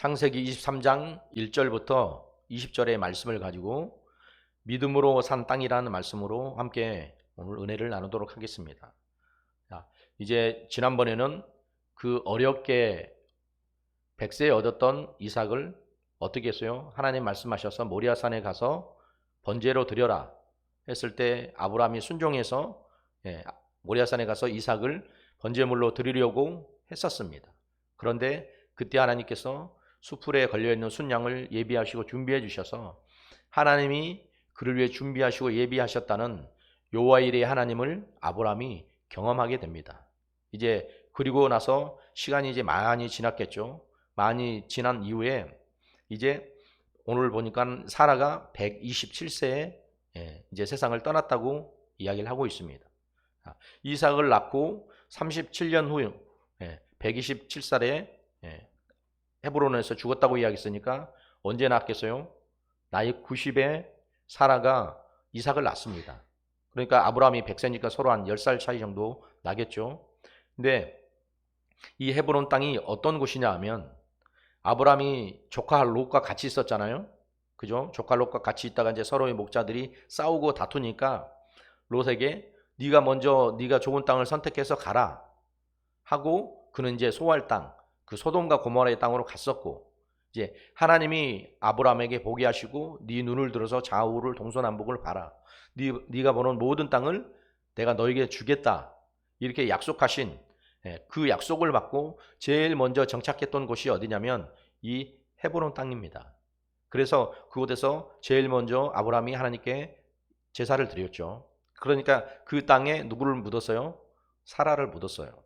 창세기 23장 1절부터 20절의 말씀을 가지고 믿음으로 산 땅이라는 말씀으로 함께 오늘 은혜를 나누도록 하겠습니다. 자, 이제 지난번에는 그 어렵게 백세에 얻었던 이삭을 어떻게 했어요? 하나님 말씀하셔서 모리아산에 가서 번제로 드려라 했을 때 아브라함이 순종해서 모리아산에 가서 이삭을 번제물로 드리려고 했었습니다. 그런데 그때 하나님께서 수풀에 걸려있는 순양을 예비하시고 준비해 주셔서 하나님이 그를 위해 준비하시고 예비하셨다는 여호와일의 하나님을 아브라함이 경험하게 됩니다. 이제 그리고 나서 시간이 이제 많이 지났겠죠. 많이 지난 이후에 이제 오늘 보니까 사라가 127세에 이제 세상을 떠났다고 이야기를 하고 있습니다. 이삭을 낳고 37년 후 127살에 헤브론에서 죽었다고 이야기했으니까 언제 낳았겠어요? 나이 90에 사라가 이삭을 낳습니다. 그러니까 아브라함이 100세니까 서로 한 10살 차이 정도 나겠죠. 근데 이 헤브론 땅이 어떤 곳이냐 하면 아브라함이 조카 롯과 같이 있었잖아요. 그죠? 조카 롯과 같이 있다가 이제 서로의 목자들이 싸우고 다투니까 롯에게 네가 좋은 땅을 선택해서 가라 하고 그는 이제 소할 땅, 그 소돔과 고모라의 땅으로 갔었고, 이제 하나님이 아브라함에게 보게 하시고 네 눈을 들어서 좌우를 동서남북을 봐라. 네가 보는 모든 땅을 내가 너에게 주겠다. 이렇게 약속하신 그 약속을 받고 제일 먼저 정착했던 곳이 어디냐면 이 헤브론 땅입니다. 그래서 그곳에서 제일 먼저 아브라함이 하나님께 제사를 드렸죠. 그러니까 그 땅에 누구를 묻었어요? 사라를 묻었어요.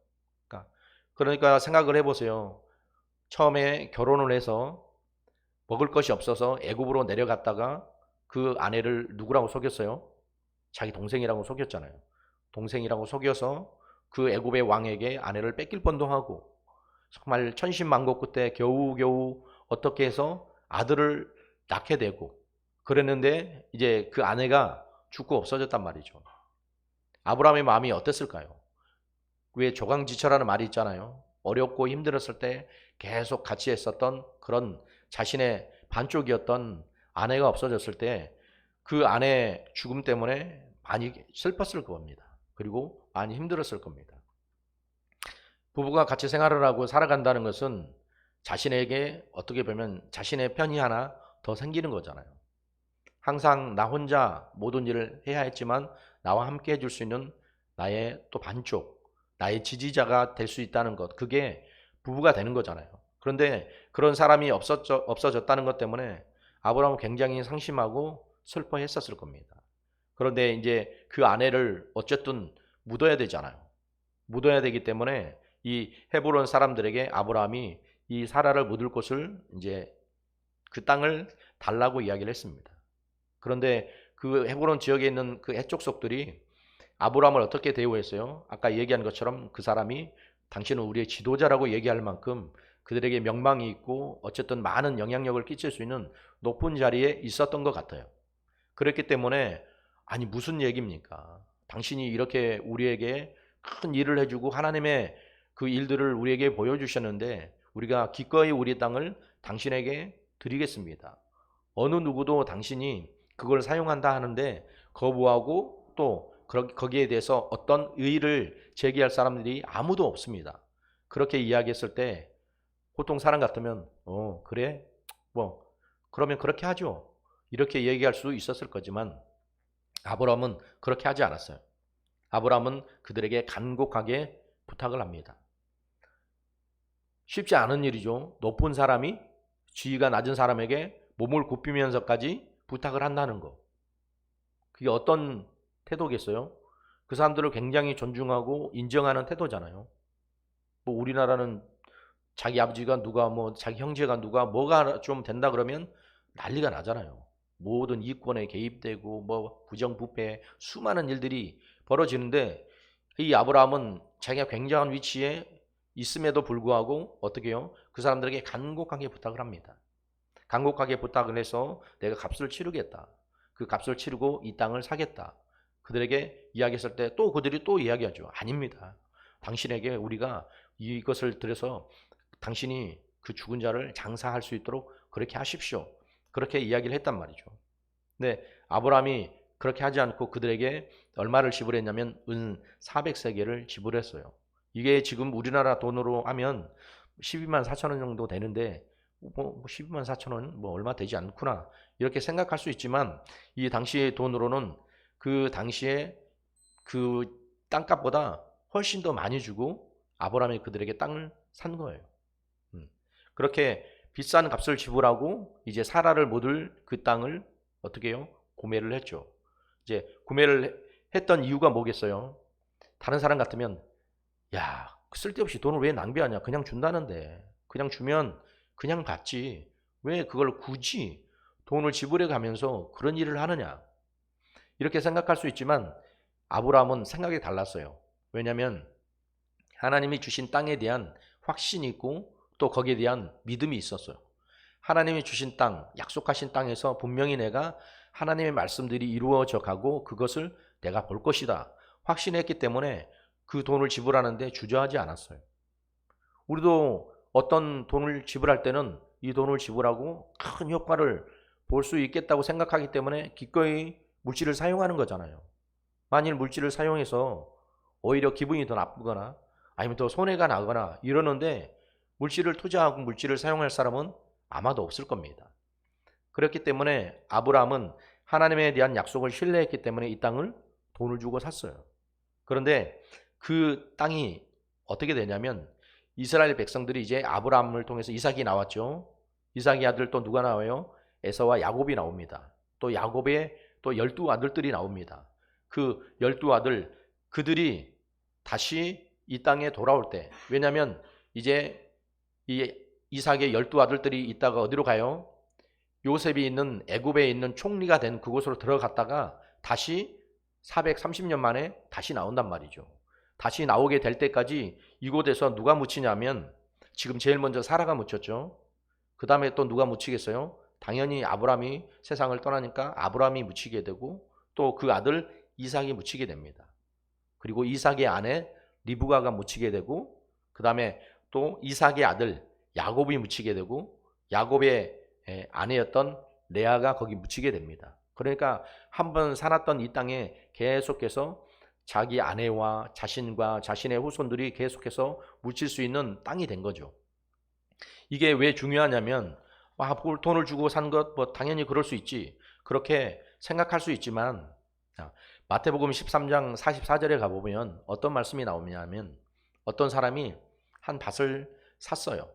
그러니까 생각을 해보세요. 처음에 결혼을 해서 먹을 것이 없어서 애굽으로 내려갔다가 그 아내를 누구라고 속였어요? 자기 동생이라고 속였잖아요. 동생이라고 속여서 그 애굽의 왕에게 아내를 뺏길 뻔도 하고 정말 천신만고 끝에 겨우겨우 어떻게 해서 아들을 낳게 되고 그랬는데 이제 그 아내가 죽고 없어졌단 말이죠. 아브라함의 마음이 어땠을까요? 왜 조강지처라는 말이 있잖아요. 어렵고 힘들었을 때 계속 같이 했었던 그런 자신의 반쪽이었던 아내가 없어졌을 때 그 아내 죽음 때문에 많이 슬펐을 겁니다. 그리고 많이 힘들었을 겁니다. 부부가 같이 생활을 하고 살아간다는 것은 자신에게 어떻게 보면 자신의 편이 하나 더 생기는 거잖아요. 항상 나 혼자 모든 일을 해야 했지만 나와 함께 해줄 수 있는 나의 또 반쪽, 나의 지지자가 될 수 있다는 것, 그게 부부가 되는 거잖아요. 그런데 그런 사람이 없어졌다는 것 때문에 아브라함은 굉장히 상심하고 슬퍼했었을 겁니다. 그런데 이제 그 아내를 어쨌든 묻어야 되잖아요. 묻어야 되기 때문에 이 헤브론 사람들에게 아브라함이 이 사라를 묻을 곳을 이제 그 땅을 달라고 이야기를 했습니다. 그런데 그 헤브론 지역에 있는 그 해족속들이 아브라함을 어떻게 대우했어요? 아까 얘기한 것처럼 그 사람이 당신은 우리의 지도자라고 얘기할 만큼 그들에게 명망이 있고 어쨌든 많은 영향력을 끼칠 수 있는 높은 자리에 있었던 것 같아요. 그렇기 때문에 아니 무슨 얘기입니까? 당신이 이렇게 우리에게 큰 일을 해주고 하나님의 그 일들을 우리에게 보여주셨는데 우리가 기꺼이 우리 땅을 당신에게 드리겠습니다. 어느 누구도 당신이 그걸 사용한다 하는데 거부하고 또 거기에 대해서 어떤 의의를 제기할 사람들이 아무도 없습니다. 그렇게 이야기했을 때 보통 사람 같으면 그래? 뭐 그러면 그렇게 하죠. 이렇게 얘기할 수 있었을 거지만 아브라함은 그렇게 하지 않았어요. 아브라함은 그들에게 간곡하게 부탁을 합니다. 쉽지 않은 일이죠. 높은 사람이 지위가 낮은 사람에게 몸을 굽히면서까지 부탁을 한다는 거. 그게 어떤 태도겠어요? 그 사람들을 굉장히 존중하고 인정하는 태도잖아요. 뭐 우리나라는 자기 아버지가 누가 뭐 자기 형제가 누가 뭐가 좀 된다 그러면 난리가 나잖아요. 모든 이권에 개입되고 뭐 부정부패 수많은 일들이 벌어지는데 이 아브라함은 자기가 굉장한 위치에 있음에도 불구하고 어떻게 해요? 그 사람들에게 간곡하게 부탁을 합니다. 간곡하게 부탁을 해서 내가 값을 치르겠다. 그 값을 치르고 이 땅을 사겠다. 그들에게 이야기했을 때 또 그들이 또 이야기하죠. 아닙니다. 당신에게 우리가 이것을 들여서 당신이 그 죽은 자를 장사할 수 있도록 그렇게 하십시오. 그렇게 이야기를 했단 말이죠. 근데 아브라함이 그렇게 하지 않고 그들에게 얼마를 지불했냐면 은 400세겔을 지불했어요. 이게 지금 우리나라 돈으로 하면 12만 4천 원 정도 되는데 12만 4천 원 뭐 얼마 되지 않구나 이렇게 생각할 수 있지만 이 당시의 돈으로는 그 당시에 그 땅값보다 훨씬 더 많이 주고 아브라함이 그들에게 땅을 산 거예요. 그렇게 비싼 값을 지불하고 이제 사라를 못 얻을 그 땅을 어떻게 해요? 구매를 했죠. 이제 구매를 했던 이유가 뭐겠어요? 다른 사람 같으면 야, 쓸데없이 돈을 왜 낭비하냐? 그냥 준다는데. 그냥 주면 그냥 받지. 왜 그걸 굳이 돈을 지불해 가면서 그런 일을 하느냐? 이렇게 생각할 수 있지만 아브라함은 생각이 달랐어요. 왜냐하면 하나님이 주신 땅에 대한 확신이 있고 또 거기에 대한 믿음이 있었어요. 하나님이 주신 땅, 약속하신 땅에서 분명히 내가 하나님의 말씀들이 이루어져 가고 그것을 내가 볼 것이다. 확신했기 때문에 그 돈을 지불하는데 주저하지 않았어요. 우리도 어떤 돈을 지불할 때는 이 돈을 지불하고 큰 효과를 볼 수 있겠다고 생각하기 때문에 기꺼이 물질을 사용하는 거잖아요. 만일 물질을 사용해서 오히려 기분이 더 나쁘거나 아니면 더 손해가 나거나 이러는데 물질을 투자하고 물질을 사용할 사람은 아마도 없을 겁니다. 그렇기 때문에 아브라함은 하나님에 대한 약속을 신뢰했기 때문에 이 땅을 돈을 주고 샀어요. 그런데 그 땅이 어떻게 되냐면 이스라엘 백성들이 이제 아브라함을 통해서 이삭이 나왔죠. 이삭의 아들 또 누가 나와요? 에서와 야곱이 나옵니다. 또 야곱의 또 12아들들이 나옵니다. 그 12아들 그들이 다시 이 땅에 돌아올 때 왜냐하면 이제 이 이삭의 12아들들이 있다가 어디로 가요? 요셉이 있는 애굽에 있는 총리가 된 그곳으로 들어갔다가 다시 430년 만에 다시 나온단 말이죠. 다시 나오게 될 때까지 이곳에서 누가 묻히냐면 지금 제일 먼저 사라가 묻혔죠. 그 다음에 또 누가 묻히겠어요? 당연히 아브라함이 세상을 떠나니까 아브라함이 묻히게 되고 또 그 아들 이삭이 묻히게 됩니다. 그리고 이삭의 아내 리브가가 묻히게 되고 그 다음에 또 이삭의 아들 야곱이 묻히게 되고 야곱의 아내였던 레아가 거기 묻히게 됩니다. 그러니까 한번 살았던 이 땅에 계속해서 자기 아내와 자신과 자신의 후손들이 계속해서 묻힐 수 있는 땅이 된 거죠. 이게 왜 중요하냐면 돈을 주고 산 것 뭐 당연히 그럴 수 있지 그렇게 생각할 수 있지만 마태복음 13장 44절에 가보면 어떤 말씀이 나오냐면 어떤 사람이 한 밭을 샀어요.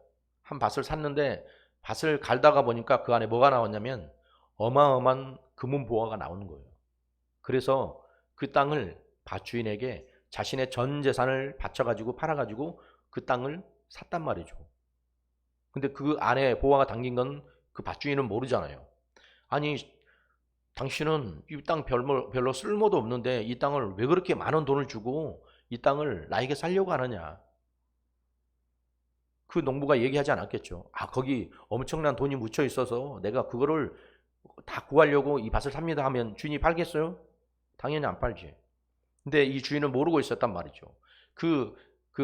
한 밭을 샀는데 밭을 갈다가 보니까 그 안에 뭐가 나왔냐면 어마어마한 금은 보화가 나오는 거예요. 그래서 그 땅을 밭 주인에게 자신의 전 재산을 바쳐가지고 팔아가지고 그 땅을 샀단 말이죠. 근데 그 안에 보화가 담긴 건 그 밭 주인은 모르잖아요. 아니 당신은 이 땅 별로 쓸모도 없는데 이 땅을 왜 그렇게 많은 돈을 주고 이 땅을 나에게 살려고 하느냐. 그 농부가 얘기하지 않았겠죠. 거기 엄청난 돈이 묻혀 있어서 내가 그거를 다 구하려고 이 밭을 삽니다 하면 주인이 팔겠어요? 당연히 안 팔지. 근데 이 주인은 모르고 있었단 말이죠. 그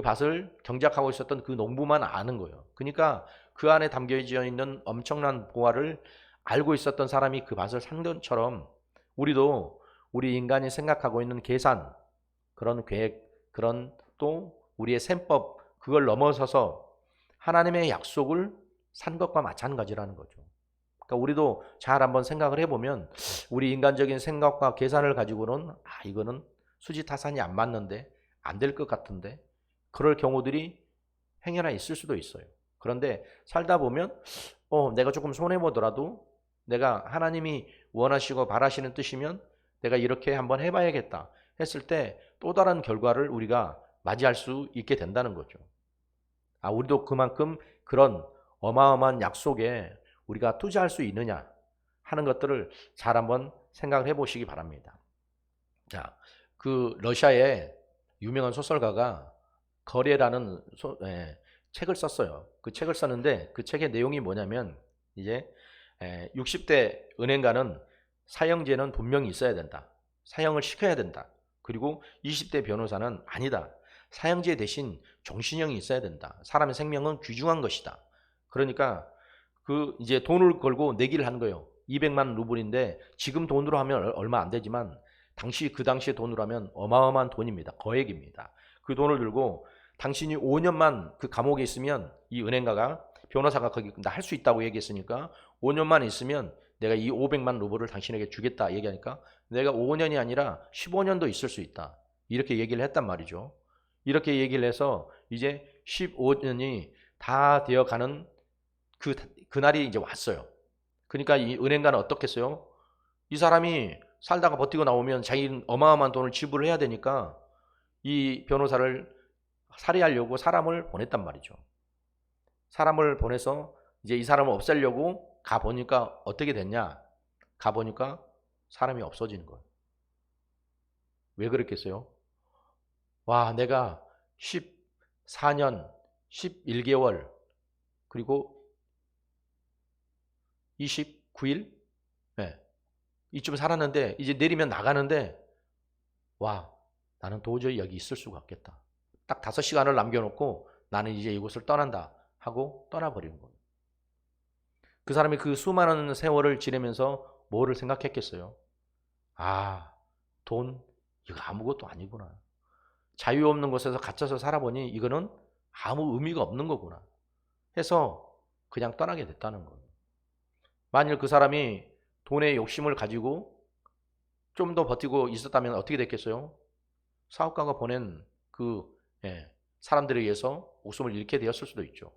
밭을 경작하고 있었던 그 농부만 아는 거예요. 그러니까 그 안에 담겨져 있는 엄청난 보화를 알고 있었던 사람이 그 밭을 산 것처럼 우리도 우리 인간이 생각하고 있는 계산, 그런 계획, 그런 또 우리의 셈법 그걸 넘어서서 하나님의 약속을 산 것과 마찬가지라는 거죠. 그러니까 우리도 잘 한번 생각을 해보면 우리 인간적인 생각과 계산을 가지고는 이거는 수지타산이 안 맞는데 안 될 것 같은데 그럴 경우들이 행여나 있을 수도 있어요. 그런데 살다 보면 내가 조금 손해보더라도 내가 하나님이 원하시고 바라시는 뜻이면 내가 이렇게 한번 해봐야겠다 했을 때 또 다른 결과를 우리가 맞이할 수 있게 된다는 거죠. 우리도 그만큼 그런 어마어마한 약속에 우리가 투자할 수 있느냐 하는 것들을 잘 한번 생각을 해보시기 바랍니다. 자, 그 러시아의 유명한 소설가가 거래라는 책을 썼어요. 그 책을 썼는데 그 책의 내용이 뭐냐면 이제 60대 은행가는 사형제는 분명히 있어야 된다. 사형을 시켜야 된다. 그리고 20대 변호사는 아니다. 사형제 대신 종신형이 있어야 된다. 사람의 생명은 귀중한 것이다. 그러니까 그 이제 돈을 걸고 내기를 한 거예요. 200만 루블인데 지금 돈으로 하면 얼마 안 되지만 그 당시의 돈으로 하면 어마어마한 돈입니다. 거액입니다. 그 돈을 들고 당신이 5년만 그 감옥에 있으면 이 은행가가 변호사가 거기 나 할 수 있다고 얘기했으니까 5년만 있으면 내가 이 500만 루블을 당신에게 주겠다 얘기하니까 내가 5년이 아니라 15년도 있을 수 있다. 이렇게 얘기를 했단 말이죠. 이렇게 얘기를 해서 이제 15년이 다 되어가는 그날이 이제 왔어요. 그러니까 이 은행가는 어떻겠어요? 이 사람이 살다가 버티고 나오면 자기는 어마어마한 돈을 지불을 해야 되니까 이 변호사를 살해하려고 사람을 보냈단 말이죠. 사람을 보내서 이제 이 사람을 없애려고 가보니까 어떻게 됐냐? 가보니까 사람이 없어지는 거예요. 왜 그랬겠어요? 와, 내가 14년, 11개월, 그리고 29일? 네. 이쯤 살았는데, 이제 내리면 나가는데, 와, 나는 도저히 여기 있을 수가 없겠다. 딱 5시간을 남겨놓고 나는 이제 이곳을 떠난다 하고 떠나버리는 거예요. 그 사람이 그 수많은 세월을 지내면서 뭐를 생각했겠어요? 아, 돈, 이거 아무것도 아니구나. 자유 없는 곳에서 갇혀서 살아보니 이거는 아무 의미가 없는 거구나 해서 그냥 떠나게 됐다는 거예요. 만일 그 사람이 돈의 욕심을 가지고 좀 더 버티고 있었다면 어떻게 됐겠어요? 사업가가 보낸 그 사람들에 의해서 목숨을 잃게 되었을 수도 있죠.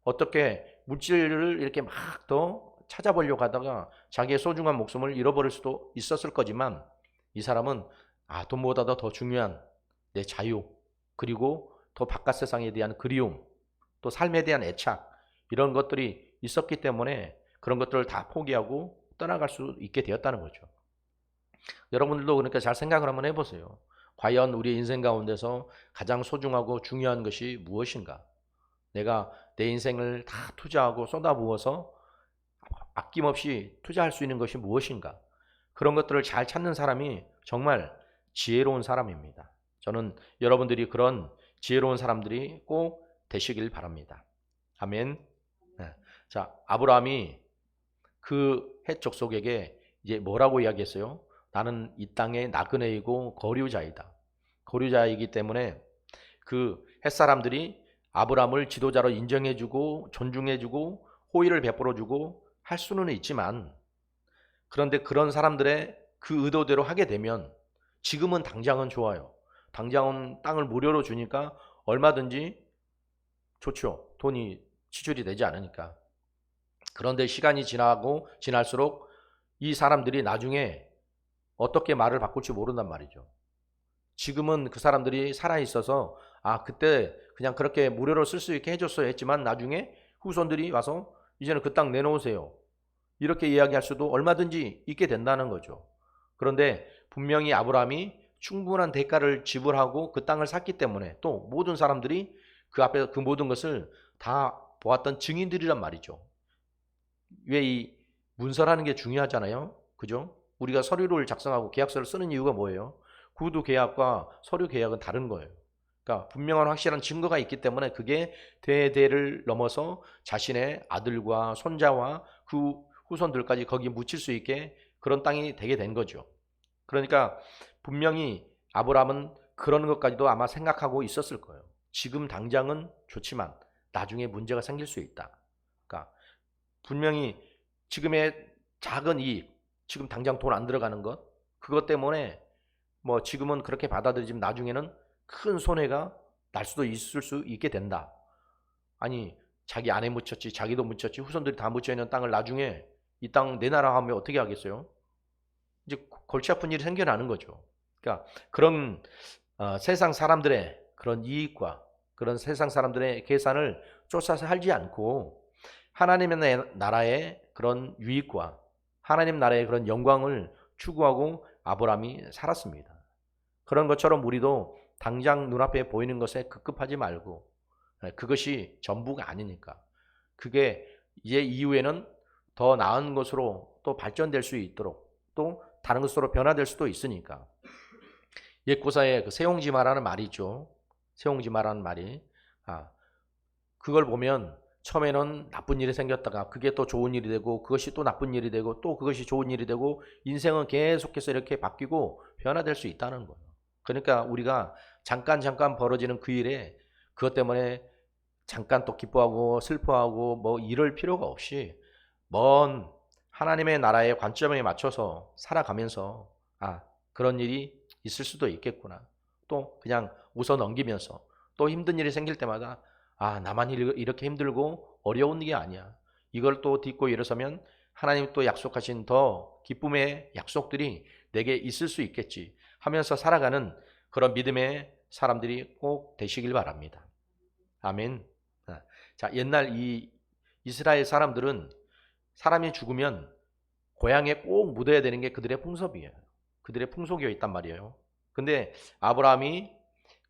어떻게 물질을 이렇게 막 더 찾아보려고 하다가 자기의 소중한 목숨을 잃어버릴 수도 있었을 거지만 이 사람은 돈보다도 더 중요한 내 자유, 그리고 더 바깥 세상에 대한 그리움, 또 삶에 대한 애착, 이런 것들이 있었기 때문에 그런 것들을 다 포기하고 떠나갈 수 있게 되었다는 거죠. 여러분들도 그러니까 잘 생각을 한번 해보세요. 과연 우리 인생 가운데서 가장 소중하고 중요한 것이 무엇인가? 내가 내 인생을 다 투자하고 쏟아부어서 아낌없이 투자할 수 있는 것이 무엇인가? 그런 것들을 잘 찾는 사람이 정말 지혜로운 사람입니다. 저는 여러분들이 그런 지혜로운 사람들이 꼭 되시길 바랍니다. 아멘. 네. 자, 아브라함이 그 헷 족속에게 이제 뭐라고 이야기했어요? 나는 이 땅의 나그네이고 거류자이다. 거류자이기 때문에 그 헷 사람들이 아브라함을 지도자로 인정해주고 존중해주고 호의를 베풀어주고 할 수는 있지만, 그런데 그런 사람들의 그 의도대로 하게 되면 지금은 당장은 좋아요. 당장은 땅을 무료로 주니까 얼마든지 좋죠. 돈이 지출이 되지 않으니까. 그런데 시간이 지나고 지날수록 이 사람들이 나중에 어떻게 말을 바꿀지 모른단 말이죠. 지금은 그 사람들이 살아있어서 그때 그냥 그렇게 무료로 쓸 수 있게 해줬어야 했지만 나중에 후손들이 와서 이제는 그 땅 내놓으세요, 이렇게 이야기할 수도 얼마든지 있게 된다는 거죠. 그런데 분명히 아브라함이 충분한 대가를 지불하고 그 땅을 샀기 때문에 또 모든 사람들이 그 앞에 그 모든 것을 다 보았던 증인들이란 말이죠. 왜 이 문서라는 게 중요하잖아요. 그죠? 우리가 서류를 작성하고 계약서를 쓰는 이유가 뭐예요? 구두 계약과 서류 계약은 다른 거예요. 그러니까 분명한 확실한 증거가 있기 때문에 그게 대대를 넘어서 자신의 아들과 손자와 그 후손들까지 거기에 묻힐 수 있게 그런 땅이 되게 된 거죠. 그러니까 분명히 아브라함은 그런 것까지도 아마 생각하고 있었을 거예요. 지금 당장은 좋지만 나중에 문제가 생길 수 있다. 그러니까 분명히 지금의 작은 이익, 지금 당장 돈 안 들어가는 것, 그것 때문에 뭐 지금은 그렇게 받아들이지만 나중에는 큰 손해가 날 수도 있을 수 있게 된다. 아니, 자기 아내 묻혔지, 자기도 묻혔지, 후손들이 다 묻혀있는 땅을 나중에 이 땅 내 나라 하면 어떻게 하겠어요? 이제 골치 아픈 일이 생겨나는 거죠. 그러니까 그런 세상 사람들의 그런 이익과 그런 세상 사람들의 계산을 쫓아서 살지 않고 하나님의 나라의 그런 유익과 하나님 나라의 그런 영광을 추구하고 아브라함이 살았습니다. 그런 것처럼 우리도 당장 눈앞에 보이는 것에 급급하지 말고 그것이 전부가 아니니까 그게 이제 이후에는 더 나은 것으로 또 발전될 수 있도록 또 다른 것으로 변화될 수도 있으니까. 옛고사에 그 세옹지마라는 말이 있죠. 세옹지마라는 말이 그걸 보면 처음에는 나쁜 일이 생겼다가 그게 또 좋은 일이 되고 그것이 또 나쁜 일이 되고 또 그것이 좋은 일이 되고 인생은 계속해서 이렇게 바뀌고 변화될 수 있다는 거예요. 그러니까 우리가 잠깐 벌어지는 그 일에 그것 때문에 잠깐 또 기뻐하고 슬퍼하고 뭐 이럴 필요가 없이 먼 하나님의 나라의 관점에 맞춰서 살아가면서 그런 일이 있을 수도 있겠구나. 또 그냥 웃어 넘기면서 또 힘든 일이 생길 때마다 나만 이렇게 힘들고 어려운 게 아니야. 이걸 또 딛고 일어서면 하나님 또 약속하신 더 기쁨의 약속들이 내게 있을 수 있겠지 하면서 살아가는 그런 믿음의 사람들이 꼭 되시길 바랍니다. 아멘. 자, 옛날 이 이스라엘 사람들은 사람이 죽으면 고향에 꼭 묻어야 되는 게 그들의 풍습이에요. 그들의 풍속이어 있단 말이에요. 근데 아브라함이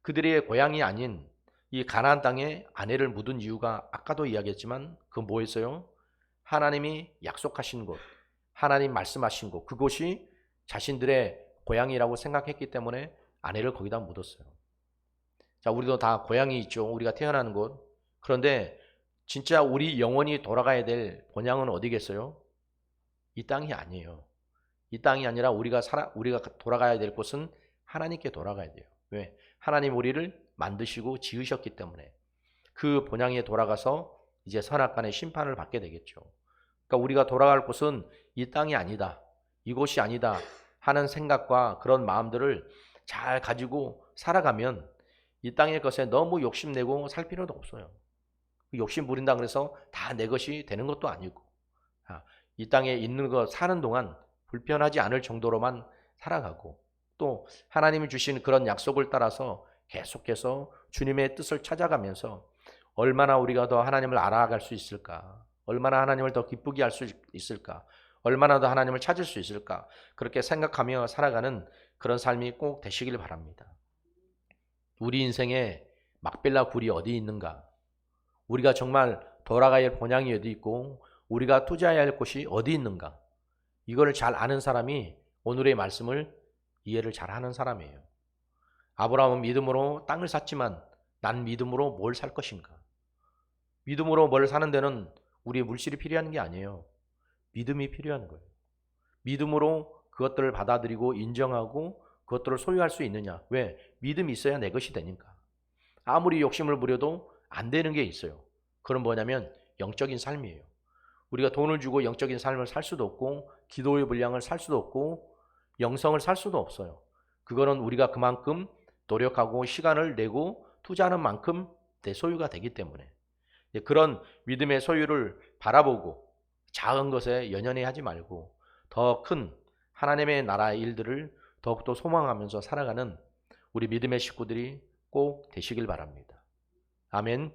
그들의 고향이 아닌 이 가나안 땅에 아내를 묻은 이유가 아까도 이야기했지만 그 뭐였어요? 하나님이 약속하신 곳, 하나님 말씀하신 곳, 그곳이 자신들의 고향이라고 생각했기 때문에 아내를 거기다 묻었어요. 자, 우리도 다 고향이 있죠. 우리가 태어나는 곳. 그런데 진짜 우리 영원히 돌아가야 될 본향은 어디겠어요? 이 땅이 아니에요. 이 땅이 아니라 우리가 돌아가야 될 곳은 하나님께 돌아가야 돼요. 왜? 하나님 우리를 만드시고 지으셨기 때문에 그 본향에 돌아가서 이제 선악간의 심판을 받게 되겠죠. 그러니까 우리가 돌아갈 곳은 이 땅이 아니다, 이곳이 아니다 하는 생각과 그런 마음들을 잘 가지고 살아가면 이 땅의 것에 너무 욕심내고 살 필요도 없어요. 욕심 부린다 그래서 다 내 것이 되는 것도 아니고 이 땅에 있는 것 사는 동안 불편하지 않을 정도로만 살아가고 또 하나님이 주신 그런 약속을 따라서 계속해서 주님의 뜻을 찾아가면서 얼마나 우리가 더 하나님을 알아갈 수 있을까, 얼마나 하나님을 더 기쁘게 할 수 있을까, 얼마나 더 하나님을 찾을 수 있을까, 그렇게 생각하며 살아가는 그런 삶이 꼭 되시길 바랍니다. 우리 인생에 막벨라 굴이 어디 있는가, 우리가 정말 돌아가야 할 본향이 어디 있고 우리가 투자해야 할 곳이 어디 있는가, 이걸 잘 아는 사람이 오늘의 말씀을 이해를 잘하는 사람이에요. 아브라함은 믿음으로 땅을 샀지만 난 믿음으로 뭘 살 것인가? 믿음으로 뭘 사는 데는 우리의 물질이 필요한 게 아니에요. 믿음이 필요한 거예요. 믿음으로 그것들을 받아들이고 인정하고 그것들을 소유할 수 있느냐? 왜? 믿음이 있어야 내 것이 되니까. 아무리 욕심을 부려도 안 되는 게 있어요. 그건 뭐냐면 영적인 삶이에요. 우리가 돈을 주고 영적인 삶을 살 수도 없고 기도의 분량을 살 수도 없고 영성을 살 수도 없어요. 그거는 우리가 그만큼 노력하고 시간을 내고 투자하는 만큼 내 소유가 되기 때문에 그런 믿음의 소유를 바라보고 작은 것에 연연해 하지 말고 더 큰 하나님의 나라의 일들을 더욱더 소망하면서 살아가는 우리 믿음의 식구들이 꼭 되시길 바랍니다. 아멘.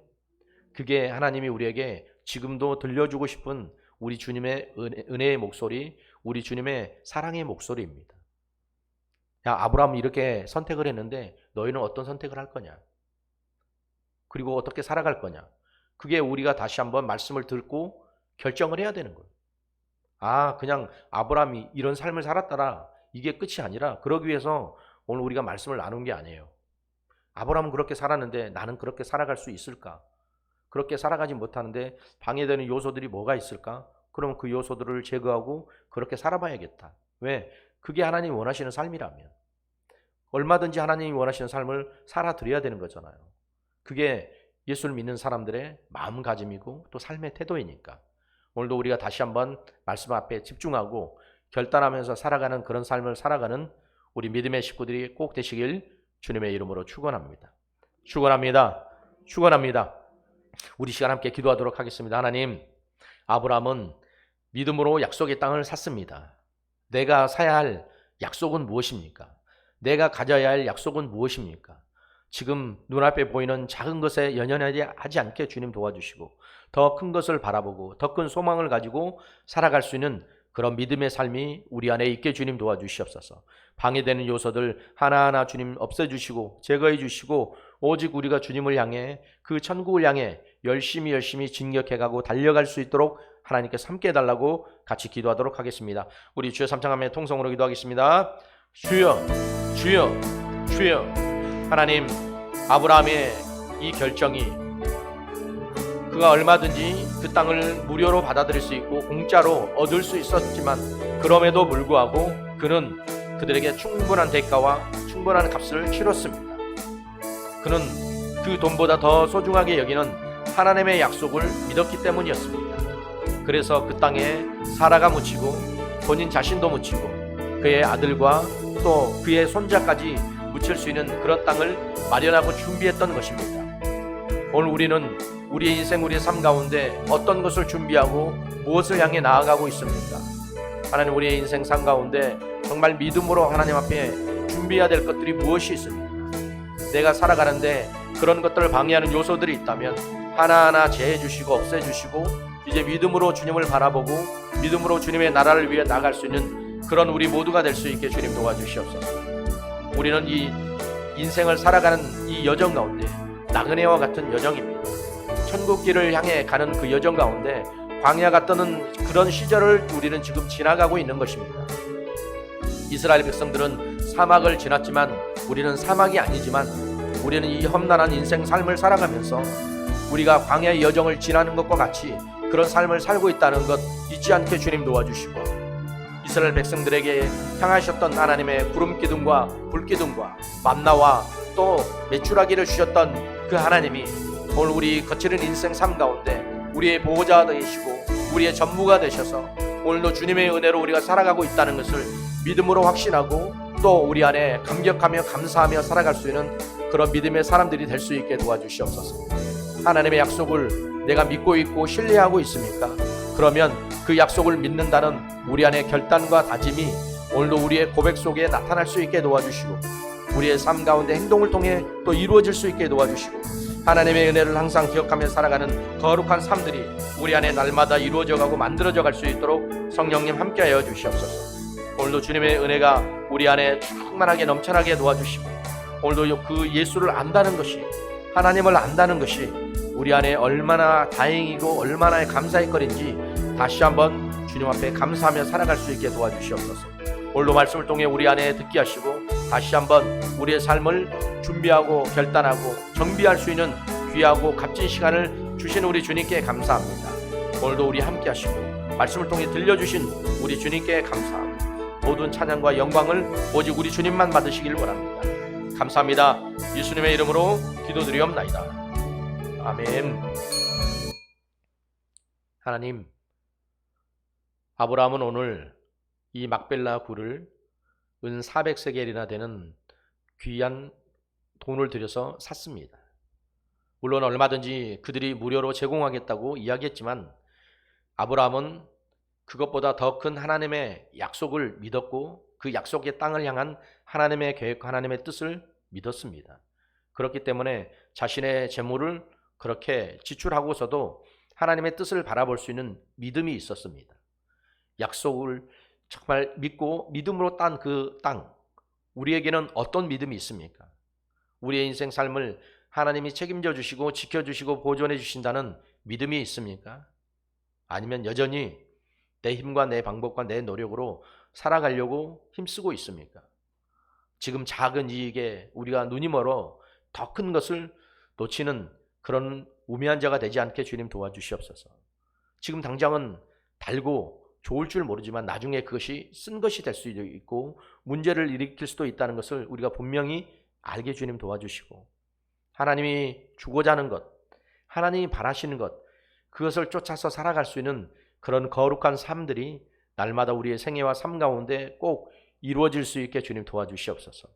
그게 하나님이 우리에게 지금도 들려주고 싶은 우리 주님의 은혜의 목소리, 우리 주님의 사랑의 목소리입니다. 야, 아브라함이 이렇게 선택을 했는데 너희는 어떤 선택을 할 거냐? 그리고 어떻게 살아갈 거냐? 그게 우리가 다시 한번 말씀을 듣고 결정을 해야 되는 거예요. 그냥 아브라함이 이런 삶을 살았더라, 이게 끝이 아니라 그러기 위해서 오늘 우리가 말씀을 나눈 게 아니에요. 아브라함은 그렇게 살았는데 나는 그렇게 살아갈 수 있을까? 그렇게 살아가지 못하는데 방해되는 요소들이 뭐가 있을까? 그럼 그 요소들을 제거하고 그렇게 살아봐야겠다. 왜? 그게 하나님이 원하시는 삶이라면. 얼마든지 하나님이 원하시는 삶을 살아드려야 되는 거잖아요. 그게 예수를 믿는 사람들의 마음가짐이고 또 삶의 태도이니까 오늘도 우리가 다시 한번 말씀 앞에 집중하고 결단하면서 살아가는 그런 삶을 살아가는 우리 믿음의 식구들이 꼭 되시길 주님의 이름으로 축원합니다. 축원합니다. 축원합니다. 우리 시간 함께 기도하도록 하겠습니다. 하나님, 아브라함은 믿음으로 약속의 땅을 샀습니다. 내가 사야 할 약속은 무엇입니까? 내가 가져야 할 약속은 무엇입니까? 지금 눈앞에 보이는 작은 것에 연연하지 않게 주님 도와주시고 더 큰 것을 바라보고 더 큰 소망을 가지고 살아갈 수 있는 그런 믿음의 삶이 우리 안에 있게 주님 도와주시옵소서. 방해되는 요소들 하나하나 주님 없애주시고 제거해 주시고 오직 우리가 주님을 향해 그 천국을 향해 열심히 진격해가고 달려갈 수 있도록 하나님께서 함께 해달라고 같이 기도하도록 하겠습니다. 우리 주여 삼창하며 통성으로 기도하겠습니다. 주여 주여 주여. 하나님, 아브라함의 이 결정이 그 그가 얼마든지 그 땅을 무료로 받아들일 수 있고 공짜로 얻을 수 있었지만 그럼에도 불구하고 그는 그들에게 충분한 대가와 충분한 값을 치렀습니다. 그는 그 돈보다 더 소중하게 여기는 하나님의 약속을 믿었기 때문이었습니다. 그래서 그 땅에 사라가 묻히고 본인 자신도 묻히고 그의 아들과 또 그의 손자까지 묻힐 수 있는 그런 땅을 마련하고 준비했던 것입니다. 오늘 우리는 우리의 인생, 우리의 삶 가운데 어떤 것을 준비하고 무엇을 향해 나아가고 있습니까? 하나님, 우리의 인생 삶 가운데 정말 믿음으로 하나님 앞에 준비해야 될 것들이 무엇이 있습니까? 내가 살아가는데 그런 것들을 방해하는 요소들이 있다면 하나하나 제해주시고 없애주시고 이제 믿음으로 주님을 바라보고 믿음으로 주님의 나라를 위해 나갈 수 있는 그런 우리 모두가 될 수 있게 주님 도와주시옵소서. 우리는 이 인생을 살아가는 이 여정 가운데 나그네와 같은 여정입니다. 천국길을 향해 가는 그 여정 가운데 광야가 떠는 그런 시절을 우리는 지금 지나가고 있는 것입니다. 이스라엘 백성들은 사막을 지났지만 우리는 사막이 아니지만 우리는 이 험난한 인생 삶을 살아가면서 우리가 광야의 여정을 지나는 것과 같이 그런 삶을 살고 있다는 것 잊지 않게 주님 도와주시고, 이스라엘 백성들에게 향하셨던 하나님의 구름 기둥과 불 기둥과 만나와 또 메추라기를 주셨던 그 하나님이 오늘 우리 거칠은 인생 삶 가운데 우리의 보호자 되시고 우리의 전무가 되셔서 오늘도 주님의 은혜로 우리가 살아가고 있다는 것을 믿음으로 확신하고 또 우리 안에 감격하며 감사하며 살아갈 수 있는 그런 믿음의 사람들이 될 수 있게 도와주시옵소서. 하나님의 약속을 내가 믿고 있고 신뢰하고 있습니까? 그러면 그 약속을 믿는다는 우리 안에 결단과 다짐이 오늘도 우리의 고백 속에 나타날 수 있게 도와주시고 우리의 삶 가운데 행동을 통해 또 이루어질 수 있게 도와주시고 하나님의 은혜를 항상 기억하며 살아가는 거룩한 삶들이 우리 안에 날마다 이루어져가고 만들어져 갈 수 있도록 성령님 함께하여 주시옵소서. 오늘도 주님의 은혜가 우리 안에 충만하게 넘쳐나게 도와주시고 오늘도 그 예수를 안다는 것이, 하나님을 안다는 것이 우리 안에 얼마나 다행이고 얼마나 감사의 거리인지 다시 한번 주님 앞에 감사하며 살아갈 수 있게 도와주시옵소서. 오늘도 말씀을 통해 우리 안에 듣게 하시고 다시 한번 우리의 삶을 준비하고 결단하고 정비할 수 있는 귀하고 값진 시간을 주신 우리 주님께 감사합니다. 오늘도 우리 함께 하시고 말씀을 통해 들려주신 우리 주님께 감사합니다. 모든 찬양과 영광을 오직 우리 주님만 받으시길 원합니다. 감사합니다. 예수님의 이름으로 기도드리옵나이다. 아멘. 하나님, 아브라함은 오늘 이 막벨라 굴을 은 400세겔이나 되는 귀한 돈을 들여서 샀습니다. 물론 얼마든지 그들이 무료로 제공하겠다고 이야기했지만 아브라함은 그것보다 더 큰 하나님의 약속을 믿었고 그 약속의 땅을 향한 하나님의 계획, 하나님의 뜻을 믿었습니다. 그렇기 때문에 자신의 재물을 그렇게 지출하고서도 하나님의 뜻을 바라볼 수 있는 믿음이 있었습니다. 약속을 정말 믿고 믿음으로 딴 그 땅, 우리에게는 어떤 믿음이 있습니까? 우리의 인생 삶을 하나님이 책임져 주시고 지켜주시고 보존해 주신다는 믿음이 있습니까? 아니면 여전히 내 힘과 내 방법과 내 노력으로 살아가려고 힘쓰고 있습니까? 지금 작은 이익에 우리가 눈이 멀어 더 큰 것을 놓치는 그런 우매한 자가 되지 않게 주님 도와주시옵소서. 지금 당장은 달고 좋을 줄 모르지만 나중에 그것이 쓴 것이 될 수도 있고 문제를 일으킬 수도 있다는 것을 우리가 분명히 알게 주님 도와주시고 하나님이 주고자 하는 것, 하나님이 바라시는 것, 그것을 쫓아서 살아갈 수 있는 그런 거룩한 삶들이 날마다 우리의 생애와 삶 가운데 꼭 이루어질 수 있게 주님 도와주시옵소서.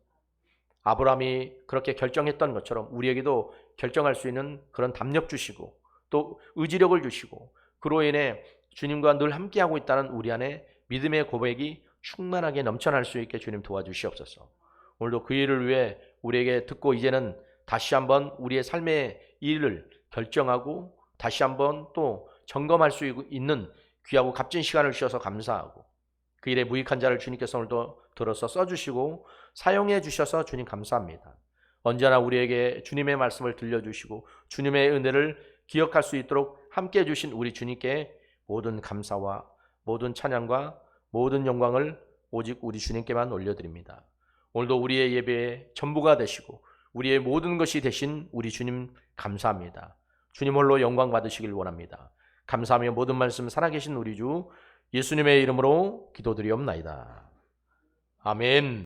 아브라함이 그렇게 결정했던 것처럼 우리에게도 결정할 수 있는 그런 담력 주시고 또 의지력을 주시고 그로 인해 주님과 늘 함께하고 있다는 우리 안에 믿음의 고백이 충만하게 넘쳐날 수 있게 주님 도와주시옵소서. 오늘도 그 일을 위해 우리에게 듣고 이제는 다시 한번 우리의 삶의 일을 결정하고 다시 한번 또 점검할 수 있는 귀하고 값진 시간을 주셔서 감사하고 그 일에 무익한 자를 주님께서 오늘도 들어서 써주시고 사용해 주셔서 주님 감사합니다. 언제나 우리에게 주님의 말씀을 들려주시고 주님의 은혜를 기억할 수 있도록 함께해 주신 우리 주님께 모든 감사와 모든 찬양과 모든 영광을 오직 우리 주님께만 올려드립니다. 오늘도 우리의 예배의 전부가 되시고 우리의 모든 것이 되신 우리 주님 감사합니다. 주님 홀로 영광 받으시길 원합니다. 감사하며 모든 말씀 살아계신 우리 주 예수님의 이름으로 기도드리옵나이다. 아멘.